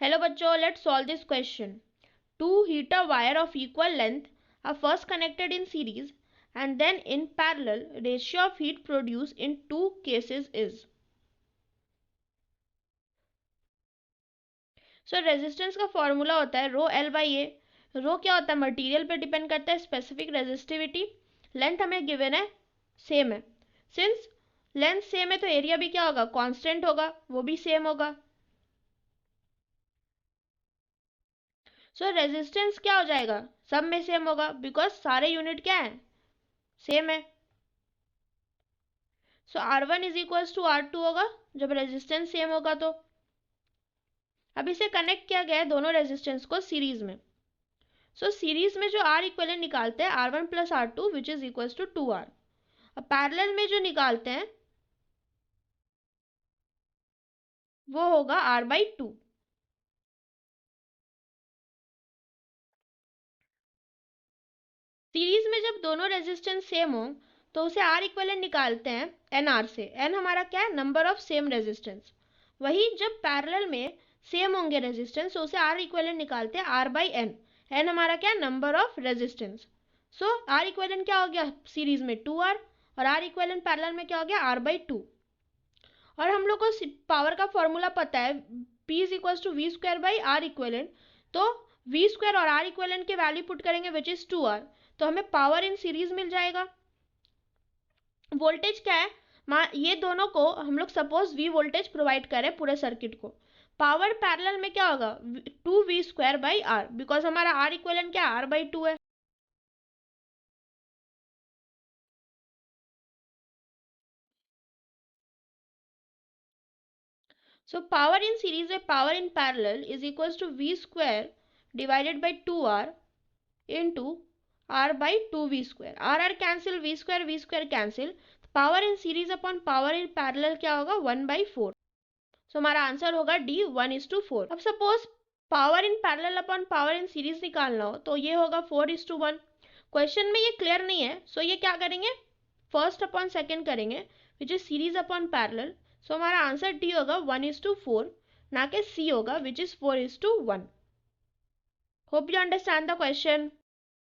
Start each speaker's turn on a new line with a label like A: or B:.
A: Hello बच्चों, let's solve this question. Two heater wire of equal length are first connected in series and then in parallel. Ratio of heat produced in two cases is. So resistance का formula होता है rho L by ए. रो क्या होता है? Material पे depend करता है. Specific resistivity. Length हमें गिवन है, सेम है. सिंस लेंथ सेम है तो एरिया भी क्या होगा? कांस्टेंट होगा, वो भी सेम होगा. सो रेजिस्टेंस क्या हो जाएगा? सब में सेम होगा बिकॉज सारे यूनिट क्या है? सेम है. सो R1 is equals to R2 होगा जब रेजिस्टेंस सेम होगा तो. अब इसे कनेक्ट किया गया है दोनों रेजिस्टेंस को सीरीज में. सो सीरीज में जो R इक्वलेंट निकालते हैं R1 plus R2 which is equals to 2R. अब पैरेलल में जो निकालते हैं वो होगा R बाई 2. सीरीज में जब दोनों रेजिस्टेंस सेम हो तो उसे R इक्वलेंट निकालते हैं NR से. N हमारा क्या है? Number of same resistance. वही जब पैरेलल में सेम होंगे रेजिस्टेंस तो उसे R इक्वलेंट निकालते हैं R बाई N. N हमारा क्या है? Number of resistance. So R equivalent क्या हो गया सीरीज में? 2R. और R इक्वलेंट पैरेलल में क्या हो गया? R by 2. और हम लोग को पावर का फॉर्मूला पता है P is equals to V square by R equivalent. तो वी स्क्वायर और आर इक्वलेंट के वैल्यू पुट करेंगे विच इज 2R. तो हमें पावर इन सीरीज मिल जाएगा. वोल्टेज क्या है? ये दोनों को हम लोग सपोज V वोल्टेज प्रोवाइड करें पूरे सर्किट को. पावर पैरेलल में क्या होगा? 2V square by R because हमारा R इक्वलेंट क्या है? R बाई 2 है. So power in series and power in parallel is equals to V square divided by 2R into R by 2V square. R cancel, V square cancel. Power in series upon power in parallel क्या होगा? 1 by 4. So हमारा answer होगा D 1:4. अब suppose power in parallel upon power in series निकालना हो तो ये होगा 4:1. क्वेश्चन में ये क्लियर नहीं है सो ये क्या करेंगे? फर्स्ट अपॉन सेकेंड करेंगे which is series upon parallel. So हमारा आंसर डी होगा 1:4 ना कि सी होगा which is 4:1. Hope you understand the question.